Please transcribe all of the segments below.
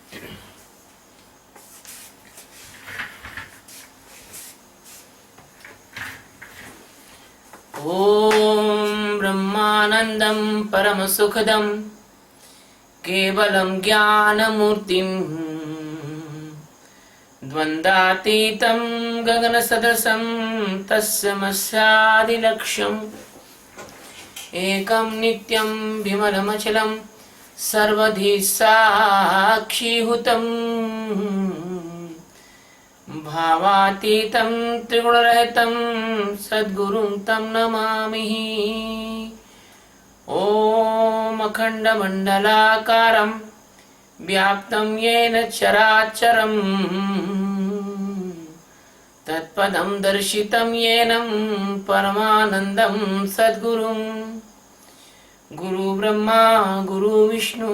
ॐ ब्रह्मानन्दं परमसुखदं केवलं ज्ञानमूर्तिं द्वन्द्वातीतं गगनसदृशं तस्मस्यादिलक्ष्यम् एकं नित्यं विमलमचलं सर्वधी साक्षीभूतं भावातीतं त्रिगुणरहितं सद्गुरुं तं नमामि। ॐ अखण्डमण्डलाकारं व्याप्तं येन चराचरं तत्पदं दर्शितं येन परमानन्दं सद्गुरुं। गुरुब्रह्मा गुरुविष्णु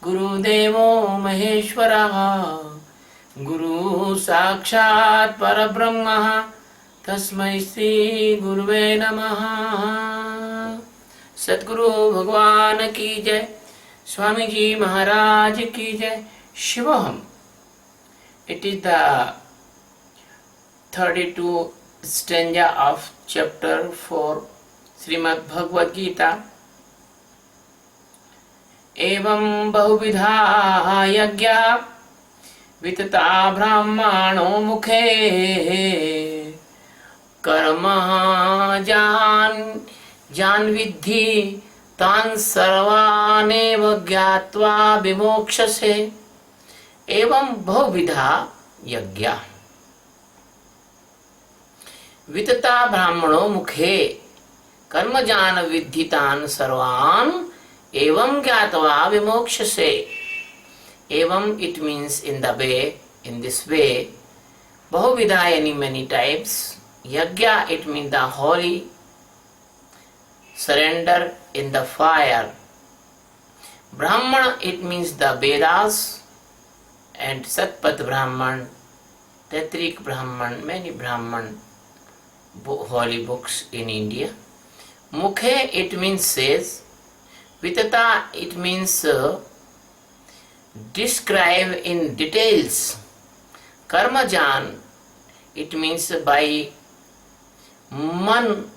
गुरुदेवो महेश्वरः गुरु साक्षात् परब्रह्म तस्मै श्री गुरुवे नमः। सद्गुरु भगवान की जय, स्वामी जी महाराज की जय। शिवोहम। It is the 32 stanza of chapter 4 Srimad Bhagavad Gita. एवं बहुविधा यज्ञा वितता ब्राह्मणो मुखे कर्म जान विद्धि तान् सर्वानेव ज्ञात्वा विमोक्षसे। एवं बहुविधा यज्ञा वितता ब्राह्मणो मुखे कर्म जान विद्धि तान् सर्वान् एवं ज्ञात्वा विमोक्षसे। Evam, it means in the way, in this way. Bahuvidha, many types. Yajna, it means the holy surrender in the fire. Brahmana, it means the Vedas and Satpat Brahman, Tatrik Brahman, many Brahman holy books in India. Mukhe, it means says. Vitata, it means describe in details. Karmajan, it means by man,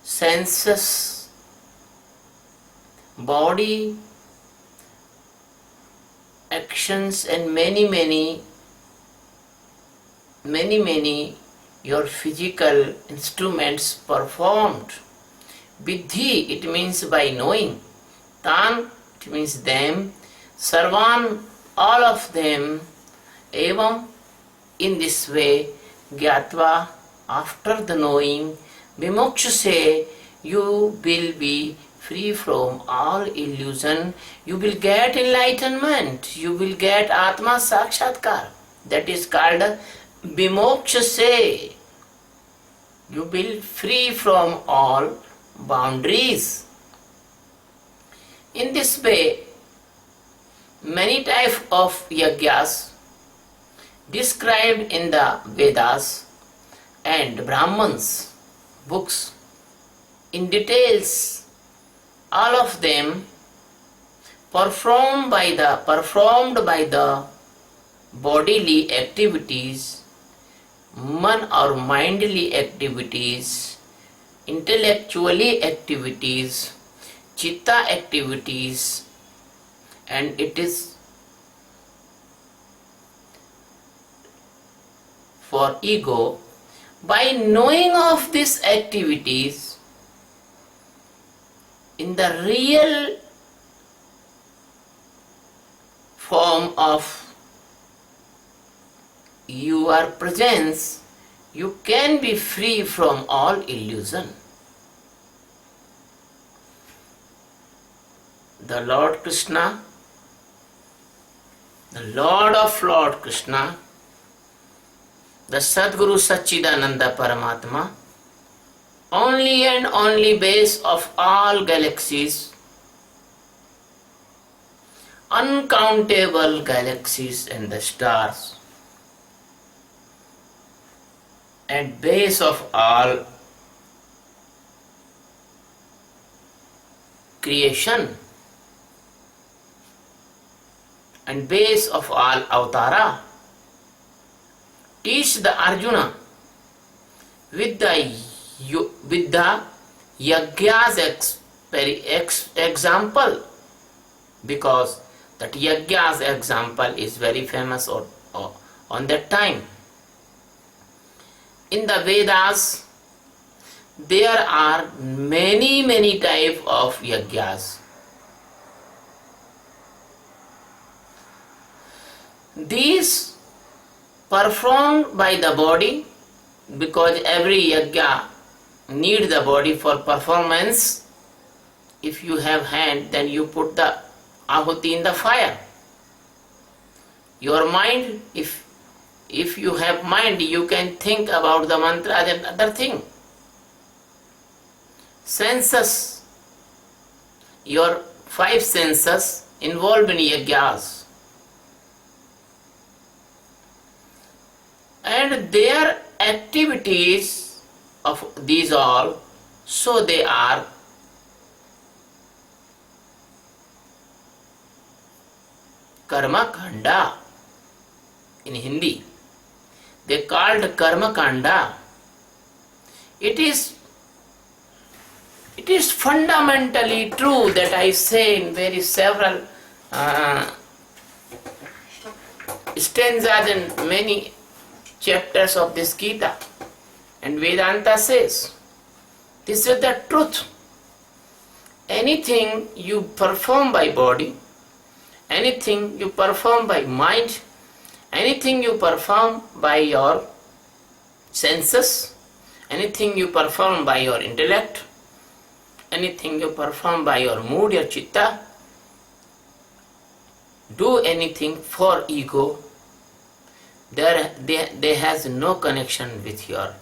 senses, body, actions and many your physical instruments performed. Vidhi, it means by knowing. Tan, it means them. Sarvan, all of them. Evam, in this way. Gyatva, after the knowing. Vimokshase, you will be free from all illusion. You will get enlightenment. You will get Atma Sakshatkar. That is called Vimokshase. You will free from all boundaries. In this way, many types of yajnas described in the Vedas and Brahmans books in details, all of them performed by the bodily activities, man or mindly activities, intellectually activities, chitta activities, and it is for ego. By knowing of these activities in the real form of your presence, you can be free from all illusion. The Lord Krishna, the Lord of Lord Krishna, the Sadguru Satchidananda Paramatma, only and only base of all galaxies, uncountable galaxies and the stars, and base of all creation. and base of all avatara, teach the Arjuna with the Yajna's example, because that Yajna's example is very famous on that time. In the Vedas, there are many types of Yajnas. These performed by the body, because every yajna need the body for performance. If you have hand, then you put the ahuti in the fire. Your mind, if you have mind, you can think about the mantra and other thing. Senses, your 5 senses involved in yajnas, and their activities of these all, so they are karma kanda. In Hindi they called karma kanda. It is fundamentally true that I say in very several stanzas and many chapters of this Geeta, and Vedanta says this is the truth. Anything you perform by body, anything you perform by mind, anything you perform by your senses, anything you perform by your intellect, anything you perform by your mood, your chitta, do anything for ego, there has no connection with your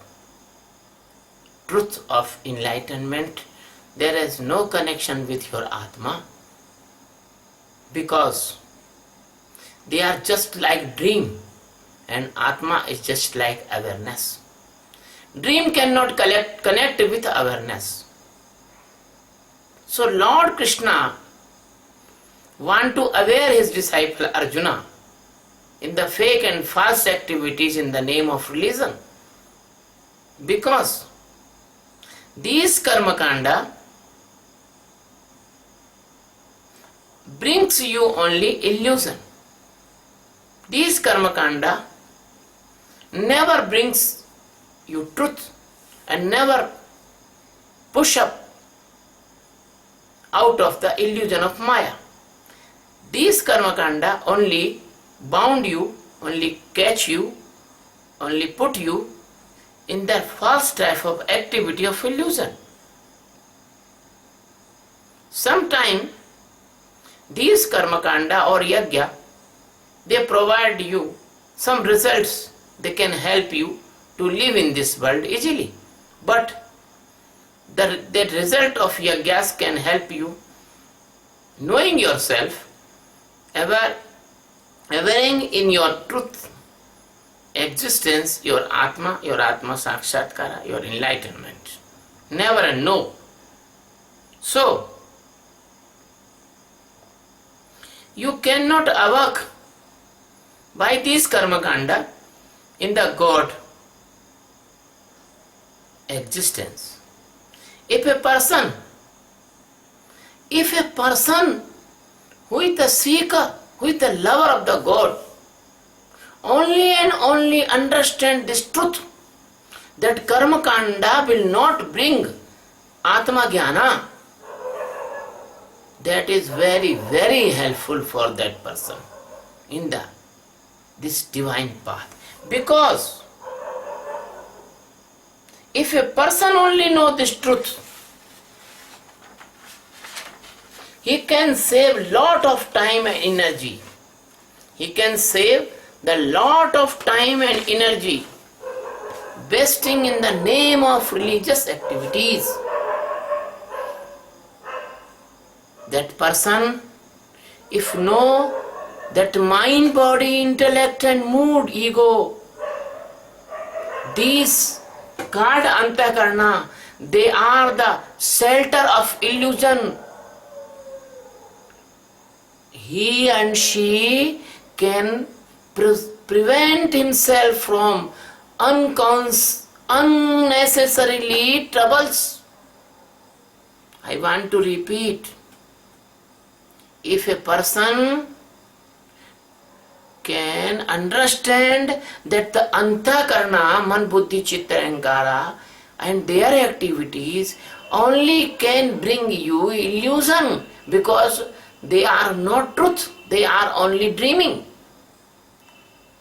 truth of enlightenment. There is no connection with your Atma, because they are just like dream and Atma is just like awareness. Dream cannot connect with awareness. So Lord Krishna want to aware his disciple Arjuna in the fake and false activities in the name of religion, because these karma kanda brings you only illusion. These karma kanda never brings you truth and never push up out of the illusion of Maya. These karma kanda only bound you, only catch you, only put you in that false type of activity of illusion. Sometime these karma kanda or yajna, they provide you some results. They can help you to live in this world easily. But the result of yajnas can help you knowing yourself, avering in your truth existence, your Atma Sakshatkara, your enlightenment. Never and no. So, you cannot awake by this karma kanda in the God existence. If a person who is the seeker, who is the lover of the God, only and only understand this truth, that karma kanda will not bring Atma Jnana, that is very, very helpful for that person in this divine path. Because if a person only know this truth, he can save lot of time and energy. He can save the lot of time and energy wasting in the name of religious activities. That person, if know that mind, body, intellect and mood, ego, these God antakarna, they are the shelter of illusion. he and she can prevent himself from unnecessarily troubles. I want to repeat. If a person can understand that the antakarana, man, buddhi, chitta, ahankara, and their activities only can bring you illusion, because they are not truth, they are only dreaming.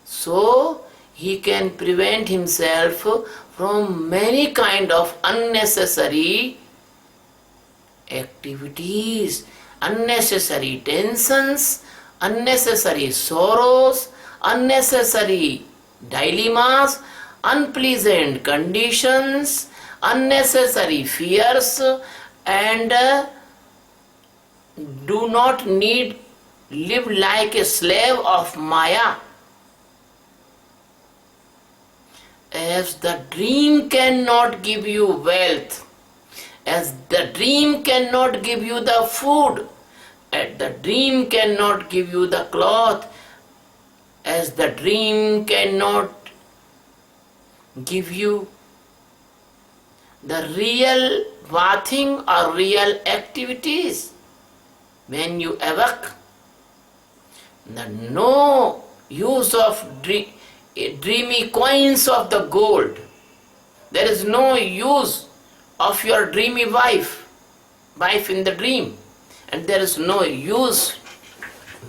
So he can prevent himself from many kind of unnecessary activities, unnecessary tensions, unnecessary sorrows, unnecessary dilemmas, unpleasant conditions, unnecessary fears, and do not need live like a slave of Maya. As the dream cannot give you wealth, as the dream cannot give you the food, as the dream cannot give you the cloth, as the dream cannot give you the real bathing or real activities, when you awake, the no use of dreamy coins of the gold, there is no use of your dreamy wife in the dream, and there is no use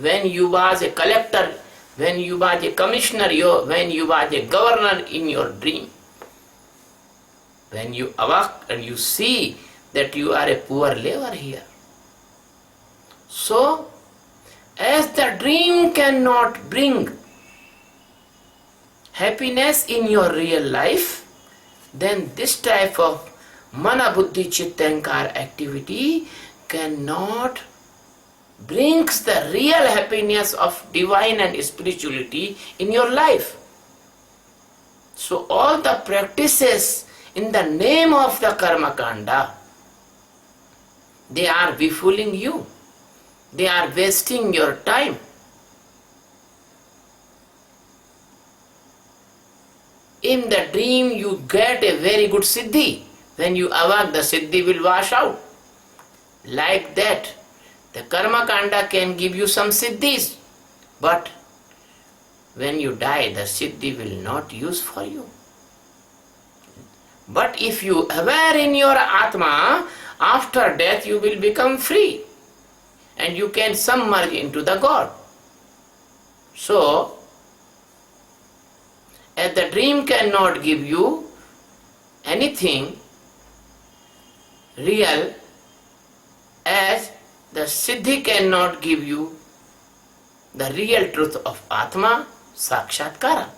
when you was a collector, when you was a commissioner, when you was a governor in your dream. When you awake and you see that you are a poor laborer here. So, as the dream cannot bring happiness in your real life, then this type of mana, buddhi, chitta, ahankara activity cannot brings the real happiness of divine and spirituality in your life. So all the practices in the name of the karma kanda, they are befooling you. They are wasting your time. In the dream you get a very good siddhi. When you awake, the siddhi will wash out. Like that, the karma kanda can give you some siddhis, but when you die, the siddhi will not use for you. But if you aware in your atma, after death you will become free and you can submerge into the God. So, as the dream cannot give you anything real, as the siddhi cannot give you the real truth of Atma, Sakshatkara.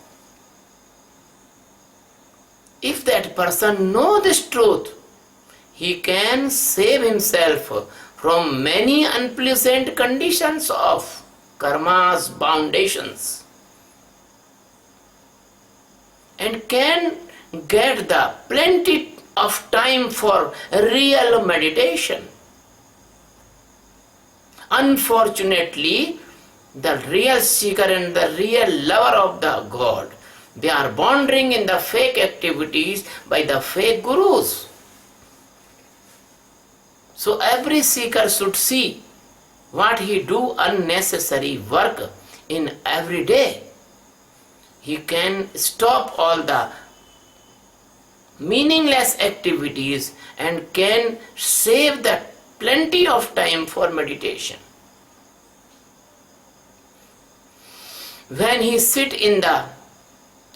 If that person knows this truth, he can save himself from many unpleasant conditions of karma's foundations and can get the plenty of time for real meditation. Unfortunately, the real seeker and the real lover of the God, they are wandering in the fake activities by the fake gurus. So every seeker should see what he do unnecessary work in every day. He can stop all the meaningless activities and can save the plenty of time for meditation. When he sit in the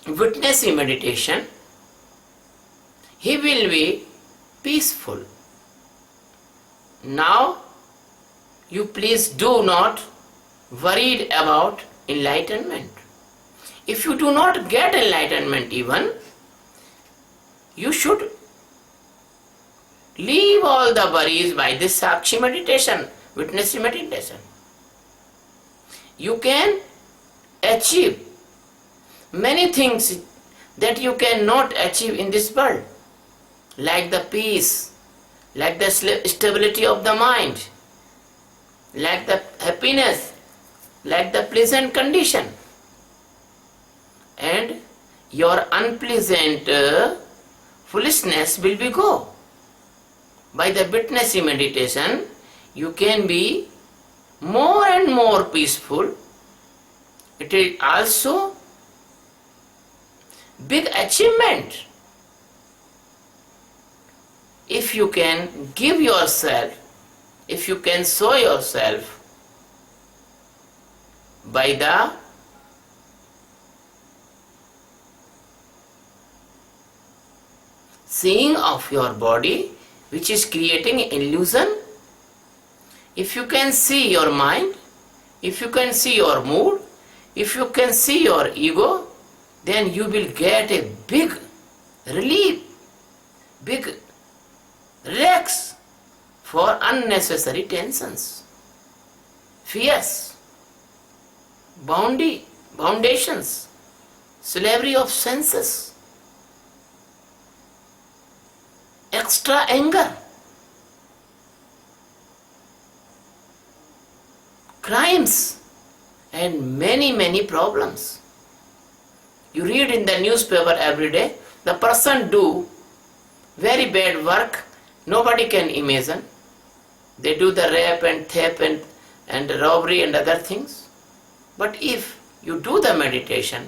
witnessing meditation, he will be peaceful. Now, you please do not worried about enlightenment. If you do not get enlightenment even, you should leave all the worries by this Sakshi meditation, witnessing meditation. You can achieve many things that you cannot achieve in this world, like the peace, like the stability of the mind, like the happiness, like the pleasant condition, and your unpleasant foolishness will be go. By the witnessing meditation, you can be more and more peaceful. It is also big achievement if you can give yourself, if you can show yourself by the seeing of your body, which is creating illusion. If you can see your mind, if you can see your mood, if you can see your ego, then you will get a big relief, big relax for unnecessary tensions, fears, foundations, slavery of senses, extra anger, crimes, and many problems. You read in the newspaper every day, the person do very bad work, nobody can imagine. They do the rape and theft and robbery and other things. But if you do the meditation,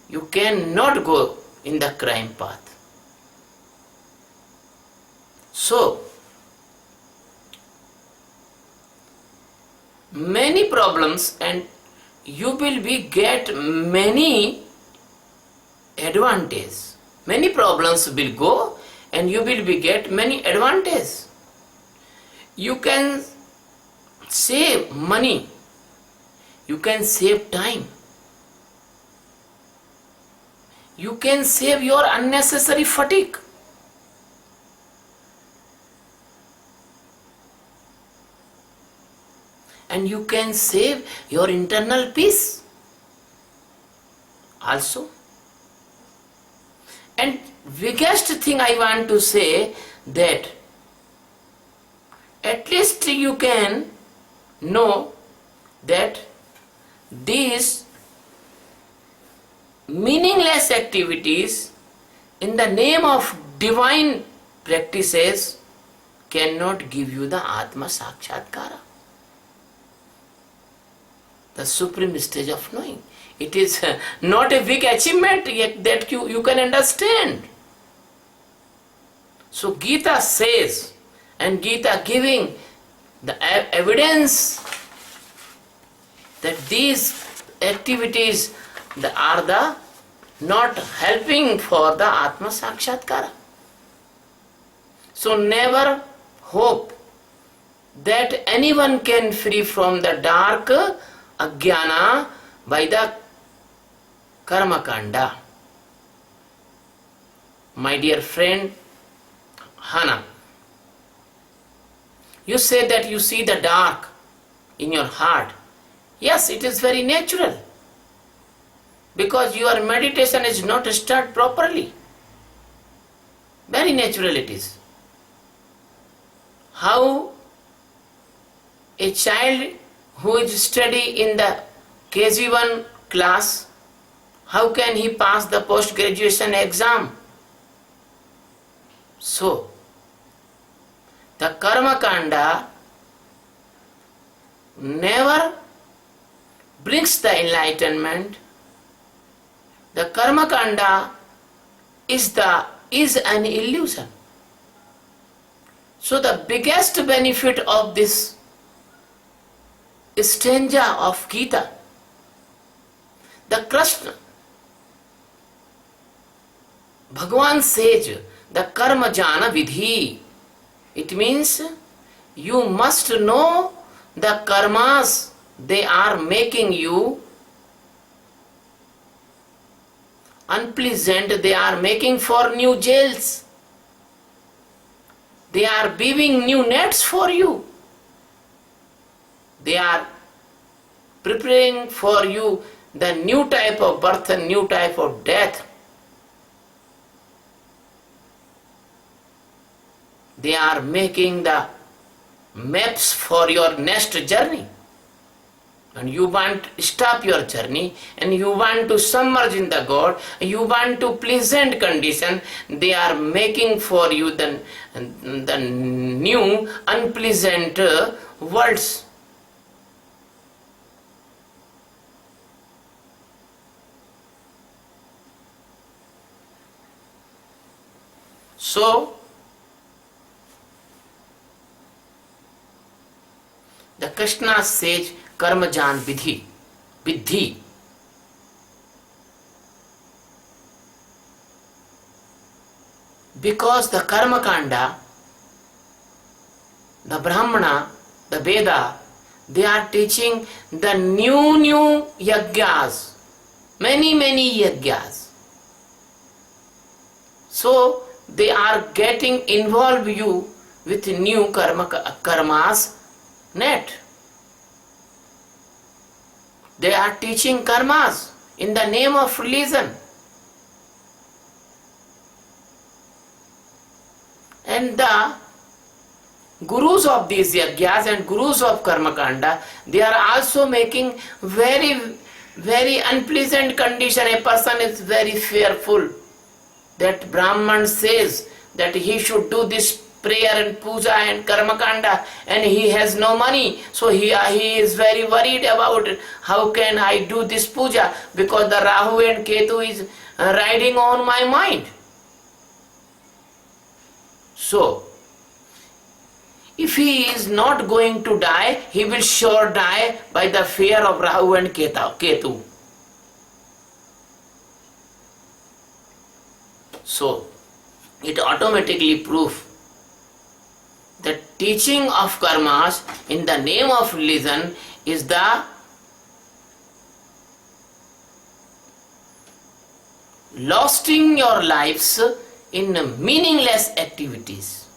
you cannot go in the crime path. So, many problems, and you will be get many advantage. Many problems will go and you will be get many advantage. You can save money, you can save time, you can save your unnecessary fatigue. And you can save your internal peace also. And biggest thing I want to say that at least you can know that these meaningless activities in the name of divine practices cannot give you the Atma Sakshatkara, the supreme stage of knowing. It is not a big achievement yet that you can understand. So Geeta says, and Geeta giving the evidence that these activities are the not helping for the Atma Sakshatkara. So never hope that anyone can free from the dark ajnana by the karma kanda. My dear friend Hana, you say that you see the dark in your heart. Yes, it is very natural, because your meditation is not started properly. Very natural it is. How a child who is study in the KG1 class, how can he pass the post-graduation exam? So, the karma kanda never brings the enlightenment. The karma kanda is an illusion. So the biggest benefit of this stanza of Geeta, the Krishna, Bhagavan says, the karma jana vidhi. It means you must know the karmas they are making you unpleasant, they are making for new jails, they are weaving new nets for you, they are preparing for you the new type of birth and new type of death. They are making the maps for your next journey. and you want to stop your journey, and you want to submerge in the God, you want to pleasant condition, they are making for you the new unpleasant worlds. So the Krishna says karma jan vidhi. Because the karma kanda, the Brahmana, the Veda, they are teaching the new yagyas, many yagyas. So they are getting involved you with new karmas net. They are teaching karmas in the name of religion. And the gurus of these yagyas and gurus of karmakanda, they are also making very unpleasant condition. A person is very fearful that Brahman says that he should do this prayer and puja and karmakanda, and he has no money, so he is very worried about how can I do this puja, because the Rahu and Ketu is riding on my mind. So if he is not going to die, he will sure die by the fear of Rahu and Ketu. So it automatically proves that teaching of karmas in the name of religion is the losing your lives in meaningless activities.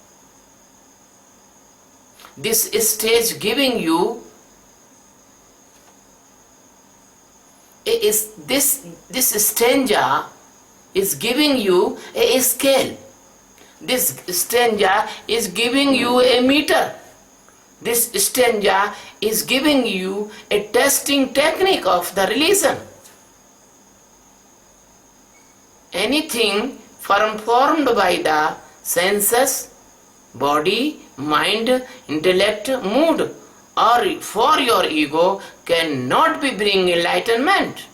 This stage giving you this stanza is giving you a scale. This stanza is giving you a meter. This stanza is giving you a testing technique of the religion. Anything formed by the senses, body, mind, intellect, mood, or for your ego cannot be bring enlightenment.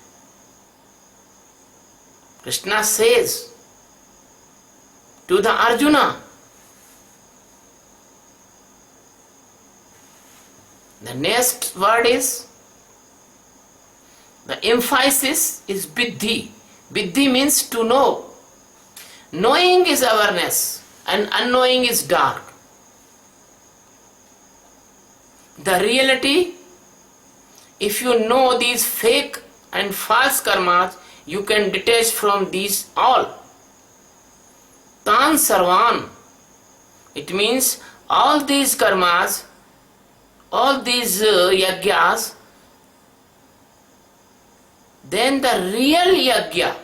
Krishna says to the Arjuna, the next word is, the emphasis is Vidhi. Vidhi means to know. Knowing is awareness and unknowing is dark. The reality, if you know these fake and false karmas, you can detach from these all. Tan sarvan, it means all these karmas, all these yagyas, then the real yagya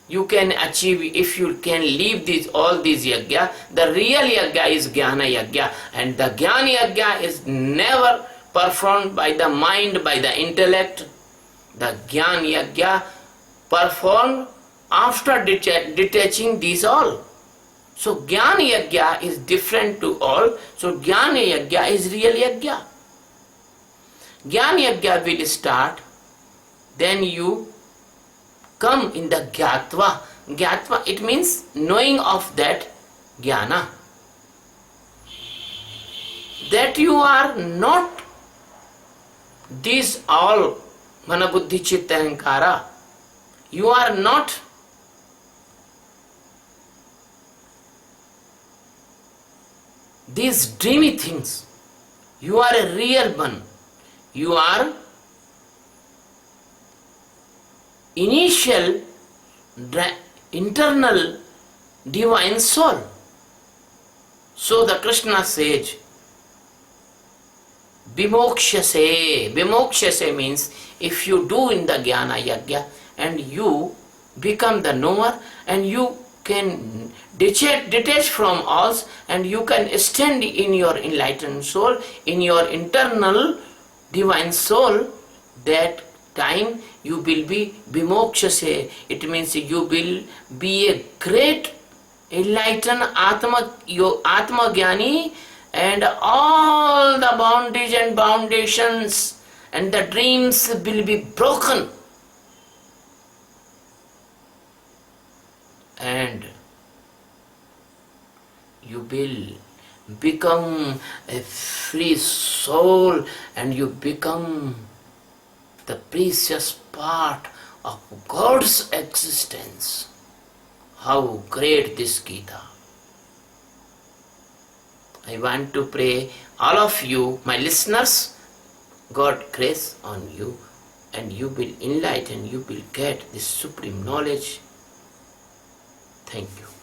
you can achieve if you can leave all these yagya. The real yagya is jnana yagya, and the jnana yagya is never performed by the mind, by the intellect. The jnana yagya performed after detaching these all. So jnana yagya is different to all. So jnana yagya is real yagya. Jnana yagya will start, then you come in the gyatva. Gyatva, it means knowing of that jnana. That you are not these all mana buddhi chitta ahankara. You are not these dreamy things. You are a real one. You are initial internal divine soul. So the Krishna says, Vimokshase. Vimokshase means if you do in the jnana yagya and you become the knower and you can detach from all and you can stand in your enlightened soul, in your internal divine soul, that time you will be vimokshase. It means you will be a great enlightened Atma Jnani, and all the bondage and foundations and the dreams will be broken, and you will become a free soul, and you become the precious part of God's existence. How great this Gita! I want to pray all of you, my listeners, God grace on you, and you will enlighten, you will get this supreme knowledge. Thank you.